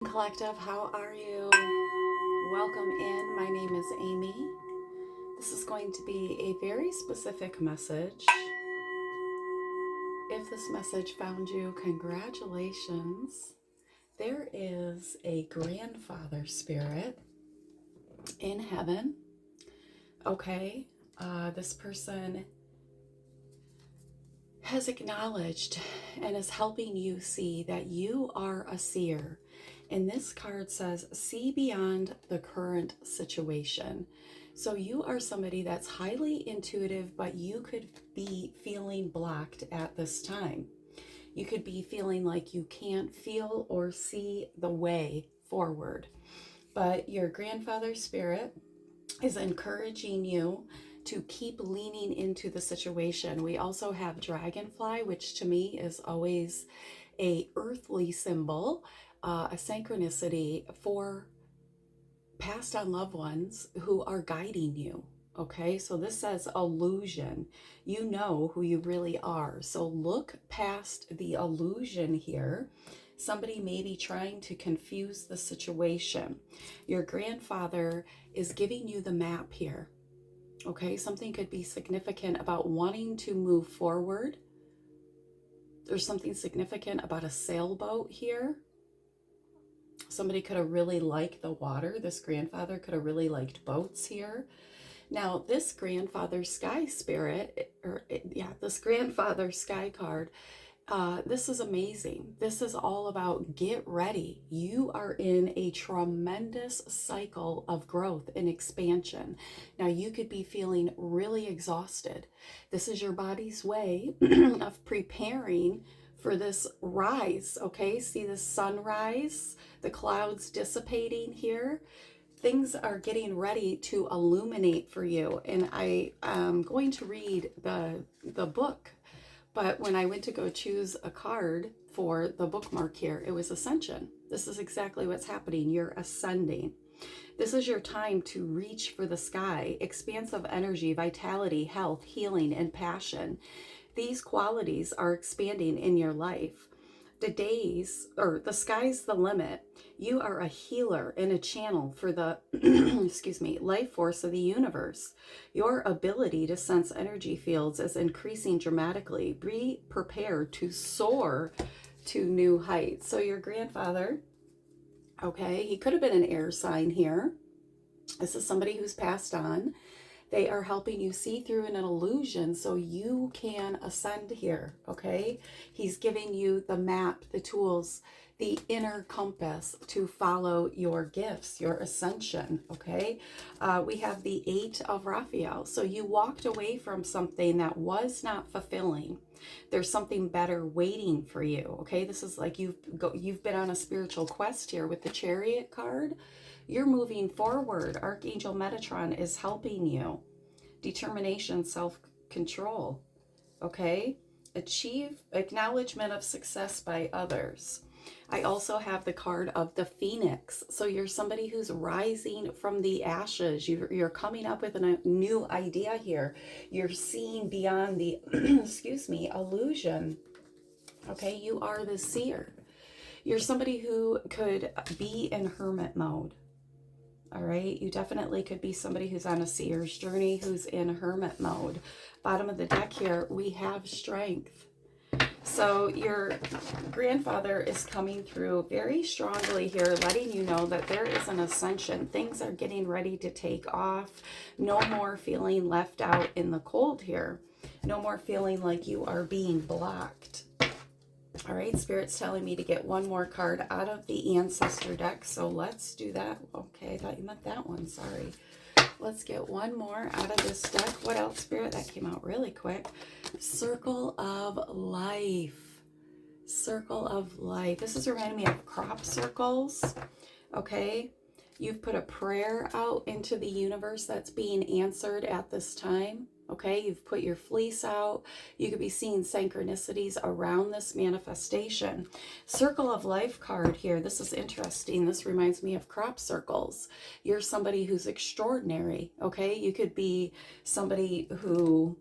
Collective, how are you? Welcome in. My name is Amy. This is going to be a very specific message. If this message found you, congratulations. There is a grandfather spirit in heaven. Okay, this person has acknowledged and is helping you see that you are a seer. And this card says, see beyond the current situation. So you are somebody that's highly intuitive, but you could be feeling blocked at this time. You could be feeling like you can't feel or see the way forward. But your grandfather spirit is encouraging you to keep leaning into the situation. We also have dragonfly, which to me is always a earthly symbol, a synchronicity for passed on loved ones who are guiding you. Okay, so this says illusion. You know who you really are. So look past the illusion here. Somebody may be trying to confuse the situation. Your grandfather is giving you the map here. Okay, something could be significant about wanting to move forward. There's something significant about a sailboat here. Somebody could have really liked the water. This grandfather could have really liked boats here. Now, this grandfather sky spirit, this grandfather sky card, this is amazing. This is all about get ready. You are in a tremendous cycle of growth and expansion. Now, you could be feeling really exhausted. This is your body's way of preparing for this rise, okay? See the sunrise, the clouds dissipating here. Things are getting ready to illuminate for you. And I am going to read the book. But when I went to go choose a card for the bookmark here, it was Ascension. This is exactly what's happening. You're ascending. This is your time to reach for the sky, expansive energy, vitality, health, healing, and passion. These qualities are expanding in your life. The sky's the limit. You are a healer and a channel for the, life force of the universe. Your ability to sense energy fields is increasing dramatically. Be prepared to soar to new heights. So your grandfather, okay, he could have been an air sign here. This is somebody who's passed on. They are helping you see through an illusion so you can ascend here, okay? He's giving you the map, the tools, the inner compass to follow your gifts, your ascension, okay? We have the 8 of Raphael. So you walked away from something that was not fulfilling. There's something better waiting for you, okay? This is like you've been on a spiritual quest here with the Chariot card. You're moving forward. Archangel Metatron is helping you. Determination, self-control, okay? Achieve acknowledgement of success by others. I also have the card of the Phoenix. So you're somebody who's rising from the ashes. You're coming up with a new idea here. You're seeing beyond the, illusion. Okay, you are the seer. You're somebody who could be in hermit mode. All right, you definitely could be somebody who's on a seer's journey, who's in hermit mode. Bottom of the deck here, we have strength. So your grandfather is coming through very strongly here, letting you know that there is an ascension. Things are getting ready to take off. No more feeling left out in the cold here. No more feeling like you are being blocked. All right, Spirit's telling me to get one more card out of the Ancestor deck, so let's do that. Okay, I thought you meant that one, sorry. Let's get one more out of this deck. What else, Spirit? That came out really quick. Circle of Life. Circle of Life. This is reminding me of crop circles, okay? You've put a prayer out into the universe that's being answered at this time. Okay, you've put your fleece out. You could be seeing synchronicities around this manifestation. Circle of Life card here. This is interesting. This reminds me of crop circles. You're somebody who's extraordinary. Okay, you could be somebody who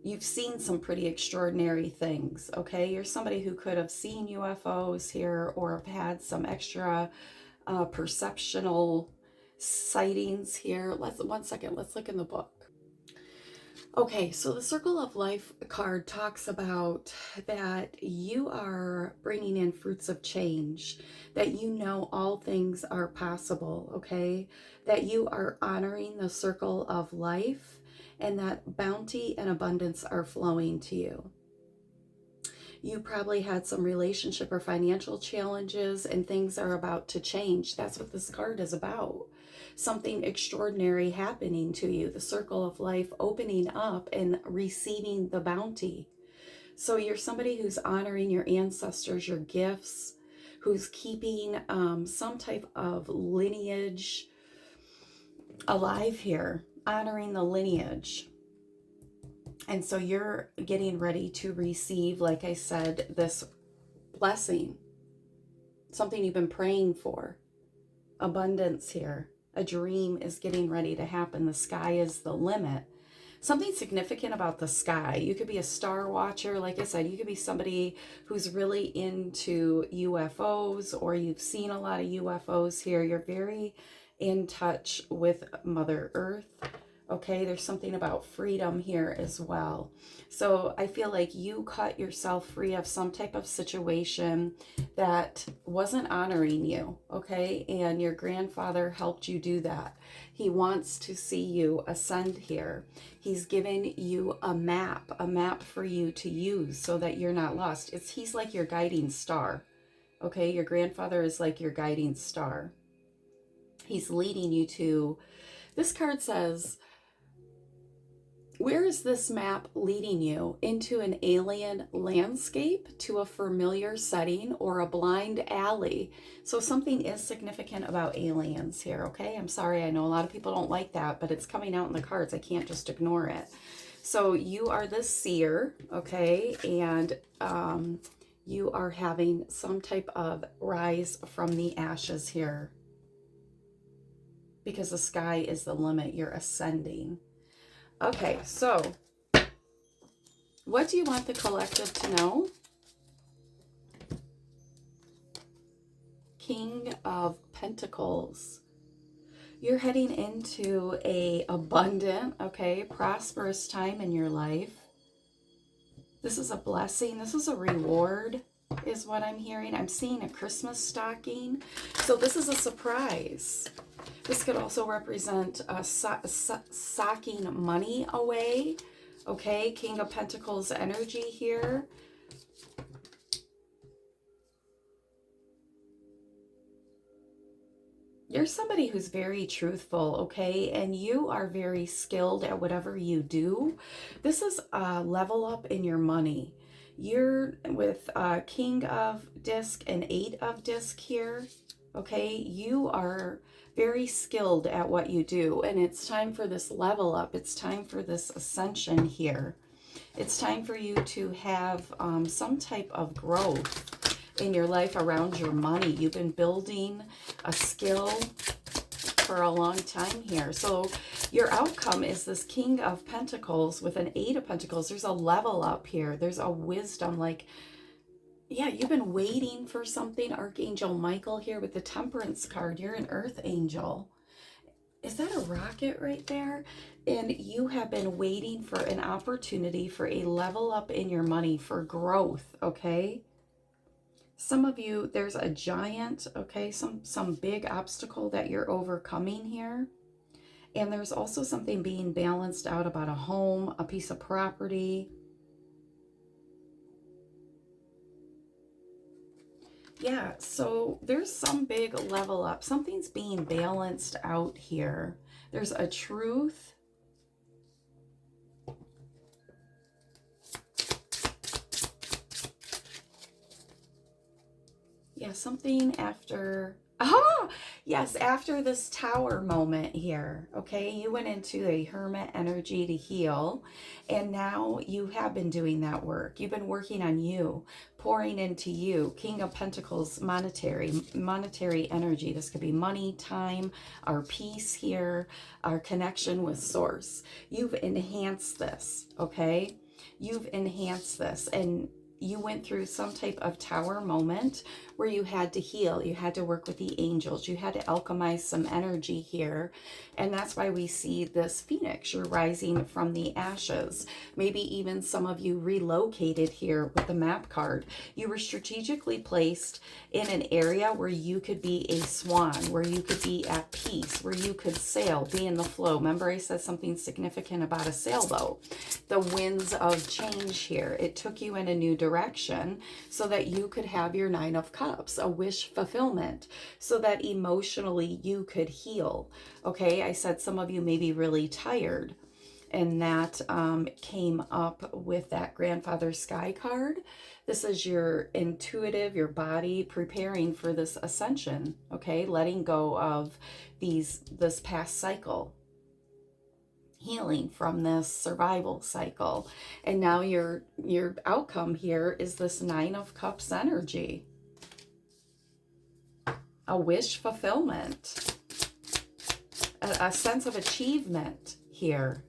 you've seen some pretty extraordinary things, okay? You're somebody who could have seen UFOs here or have had some extra perceptional sightings here. One second, let's look in the book. Okay, so the Circle of Life card talks about that you are bringing in fruits of change, that you know all things are possible, okay? That you are honoring the circle of life and that bounty and abundance are flowing to you. You probably had some relationship or financial challenges and things are about to change. That's what this card is about. Something extraordinary happening to you, the circle of life opening up and receiving the bounty. So you're somebody who's honoring your ancestors, your gifts, who's keeping some type of lineage alive here, honoring the lineage. And so you're getting ready to receive, like I said, this blessing, something you've been praying for, abundance here. A dream is getting ready to happen. The sky is the limit. Something significant about the sky. You could be a star watcher. Like I said, you could be somebody who's really into UFOs, or you've seen a lot of UFOs here. You're very in touch with Mother Earth. Okay, there's something about freedom here as well. So I feel like you cut yourself free of some type of situation that wasn't honoring you, okay? And your grandfather helped you do that. He wants to see you ascend here. He's given you a map for you to use so that you're not lost. He's like your guiding star, okay? Your grandfather is like your guiding star. He's leading you to, this card says, where is this map leading you? Into an alien landscape, to a familiar setting, or a blind alley? So something is significant about aliens here, okay? I'm sorry, I know a lot of people don't like that, but it's coming out in the cards. I can't just ignore it. So you are the seer, okay? And you are having some type of rise from the ashes here. Because the sky is the limit. You're ascending. Okay, so what do you want the collective to know? King of Pentacles. You're heading into a abundant, okay, prosperous time in your life. This is a blessing. This is a reward, is what I'm hearing. I'm seeing a Christmas stocking. So this is a surprise. This could also represent socking money away. Okay, King of Pentacles energy here. You're somebody who's very truthful, okay? And you are very skilled at whatever you do. This is a level up in your money. You're with King of Disc and 8 of Disc here, okay? You are very skilled at what you do, and it's time for this level up. It's time for this ascension here. It's time for you to have some type of growth in your life around your money. You've been building a skill for a long time here. So your outcome is this King of Pentacles with an 8 of Pentacles. There's a level up here. There's a wisdom, like, yeah, you've been waiting for something. Archangel Michael here with the Temperance card. You're an earth angel. Is that a rocket right there? And you have been waiting for an opportunity for a level up in your money, for growth, okay? Some of you, there's a giant, okay, some big obstacle that you're overcoming here. And there's also something being balanced out about a home, a piece of property. Yeah, so there's some big level up. Something's being balanced out here. There's a truth. Yeah, something after... Ah, yes, after this tower moment here, okay, you went into a hermit energy to heal, and now you have been doing that work. You've been working on you, pouring into you. King of Pentacles, monetary energy. This could be money, time, our peace here, our connection with source. You've enhanced this, okay? you've enhanced this, and you went through some type of tower moment where you had to heal, you had to work with the angels, you had to alchemize some energy here. And that's why we see this phoenix. You're rising from the ashes. Maybe even some of you relocated here with the map card. You were strategically placed in an area where you could be a swan, where you could be at peace, where you could sail, be in the flow. Remember, I said something significant about a sailboat. The winds of change here. It took you in a new direction so that you could have your Nine of Cups, a wish fulfillment, so that emotionally you could heal. Okay, I said some of you may be really tired, and that came up with that Grandfather Sky card. This is your intuitive, your body preparing for this ascension, okay? Letting go of this past cycle, healing from this survival cycle. And now your outcome here is this Nine of Cups energy. A wish fulfillment. A sense of achievement here.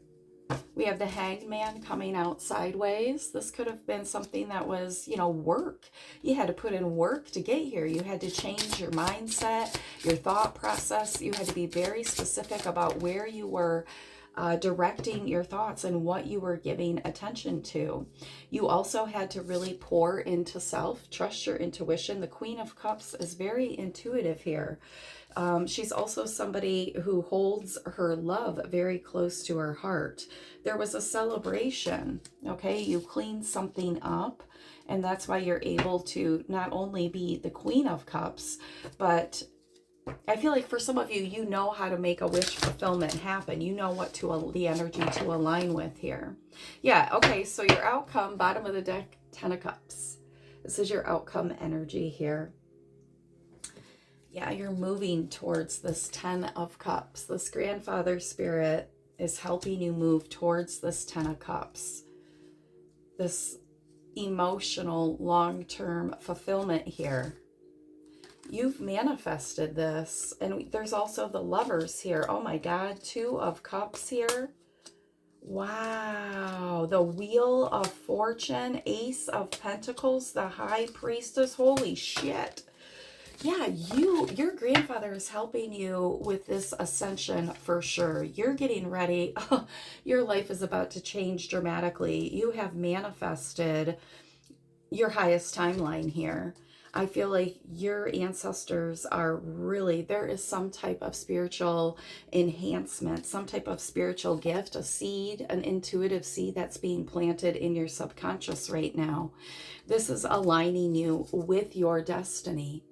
We have the Hanged Man coming out sideways. This could have been something that was, work. You had to put in work to get here. You had to change your mindset, your thought process. You had to be very specific about where you were directing your thoughts and what you were giving attention to. You also had to really pour into self, trust your intuition. The Queen of Cups is very intuitive here. She's also somebody who holds her love very close to her heart. There was a celebration, okay? You cleaned something up, and that's why you're able to not only be the Queen of Cups, but I feel like for some of you, you know how to make a wish fulfillment happen. You know what the energy to align with here. Yeah, okay, so your outcome, bottom of the deck, 10 of Cups. This is your outcome energy here. Yeah, you're moving towards this 10 of Cups. This Grandfather Spirit is helping you move towards this 10 of Cups. This emotional long-term fulfillment here. You've manifested this. And there's also the Lovers here. Oh my God, 2 of Cups here. Wow. The Wheel of Fortune, Ace of Pentacles, the High Priestess. Holy shit. Yeah, your grandfather is helping you with this ascension for sure. You're getting ready. Oh, your life is about to change dramatically. You have manifested your highest timeline here. I feel like your ancestors are really, there is some type of spiritual enhancement, some type of spiritual gift, a seed, an intuitive seed that's being planted in your subconscious right now. This is aligning you with your destiny.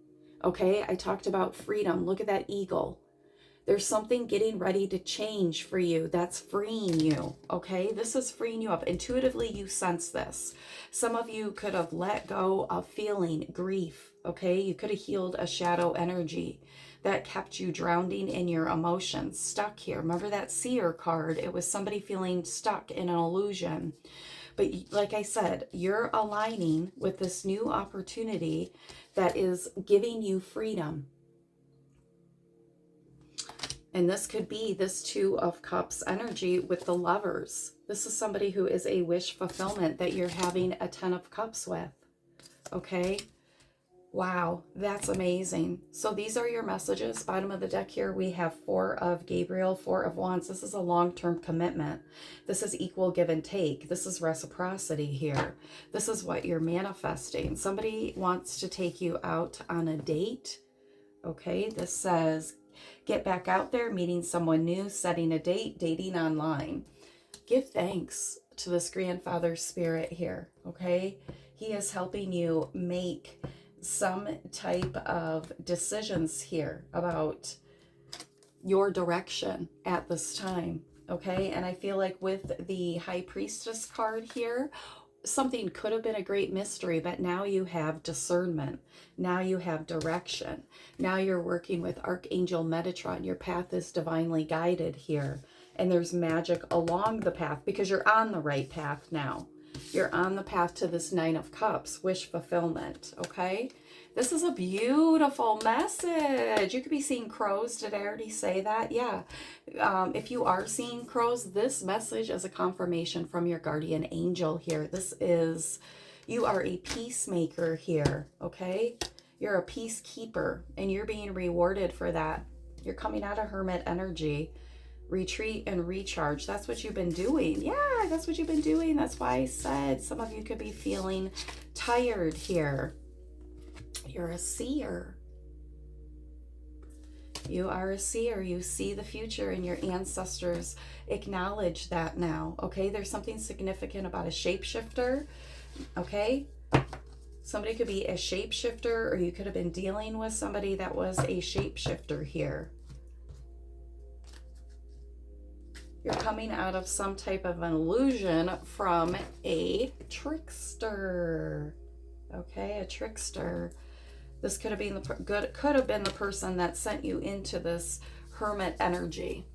Okay, I talked about freedom. Look at that eagle. There's something getting ready to change for you that's freeing you, okay? This is freeing you up. Intuitively, you sense this. Some of you could have let go of feeling grief, okay? You could have healed a shadow energy that kept you drowning in your emotions, stuck here. Remember that seer card? It was somebody feeling stuck in an illusion. But like I said, you're aligning with this new opportunity that is giving you freedom. And this could be this 2 of Cups energy with the Lovers. This is somebody who is a wish fulfillment that you're having a 10 of Cups with. Okay? Wow, that's amazing. So these are your messages. Bottom of the deck here, we have 4 of Gabriel, 4 of Wands. This is a long-term commitment. This is equal give and take. This is reciprocity here. This is what you're manifesting. Somebody wants to take you out on a date. Okay, this says get back out there, meeting someone new, setting a date, dating online. Give thanks to this Grandfather Spirit here, okay? He is helping you make some type of decisions here about your direction at this time, okay? And I feel like with the High Priestess card here, something could have been a great mystery, but now you have discernment. Now you have direction. Now you're working with Archangel Metatron. Your path is divinely guided here. And there's magic along the path because you're on the right path now. You're on the path to this 9 of Cups, wish fulfillment, okay? This is a beautiful message. You could be seeing crows. Did I already say that? Yeah. If you are seeing crows, this message is a confirmation from your guardian angel here. You are a peacemaker here, okay? You're a peacekeeper, and you're being rewarded for that. You're coming out of hermit energy. Retreat and recharge. That's what you've been doing. Yeah, that's what you've been doing. That's why I said some of you could be feeling tired here. You're a seer. You are a seer. You see the future, and your ancestors acknowledge that now. Okay, there's something significant about a shapeshifter. Okay, somebody could be a shapeshifter, or you could have been dealing with somebody that was a shapeshifter here. You're coming out of some type of an illusion from a trickster. Okay, a trickster. This could have been the person that sent you into this hermit energy.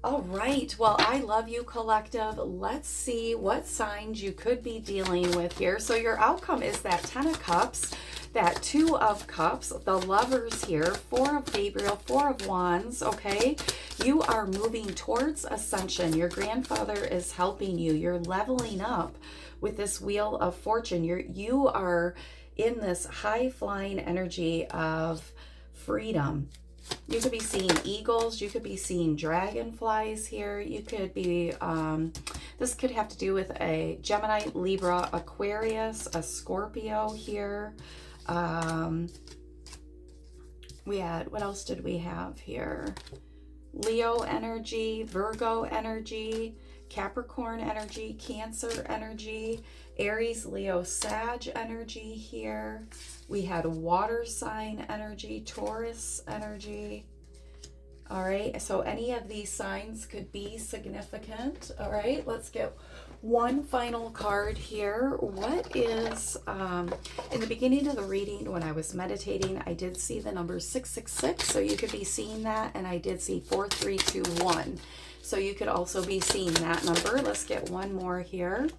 All right. Well, I love you, collective. Let's see what signs you could be dealing with here. So your outcome is that 10 of Cups, that 2 of Cups, the Lovers here, 4 of Gabriel, 4 of Wands, okay? You are moving towards ascension. Your grandfather is helping you. You're leveling up with this Wheel of Fortune. You are in this high-flying energy of freedom. You could be seeing eagles. You could be seeing dragonflies here. You could be, this could have to do with a Gemini, Libra, Aquarius, a Scorpio here. What else did we have here? Leo energy, Virgo energy, Capricorn energy, Cancer energy, Aries, Leo, Sag energy here. We had water sign energy, Taurus energy. All right, so any of these signs could be significant. All right, let's get one final card here. What is, in the beginning of the reading, when I was meditating, I did see the number 666, so you could be seeing that, and I did see 4321. So you could also be seeing that number. Let's get one more here.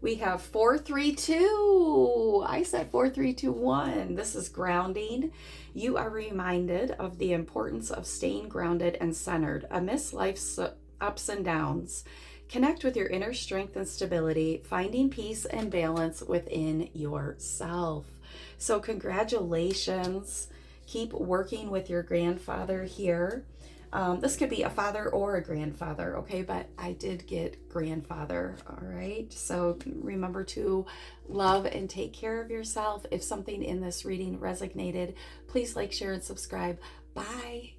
We have 432. I said 4321. This is grounding. You are reminded of the importance of staying grounded and centered amidst life's ups and downs. Connect with your inner strength and stability, finding peace and balance within yourself. So congratulations. Keep working with your grandfather here. This could be a father or a grandfather, okay? But I did get grandfather, all right? So remember to love and take care of yourself. If something in this reading resonated, please like, share, and subscribe. Bye.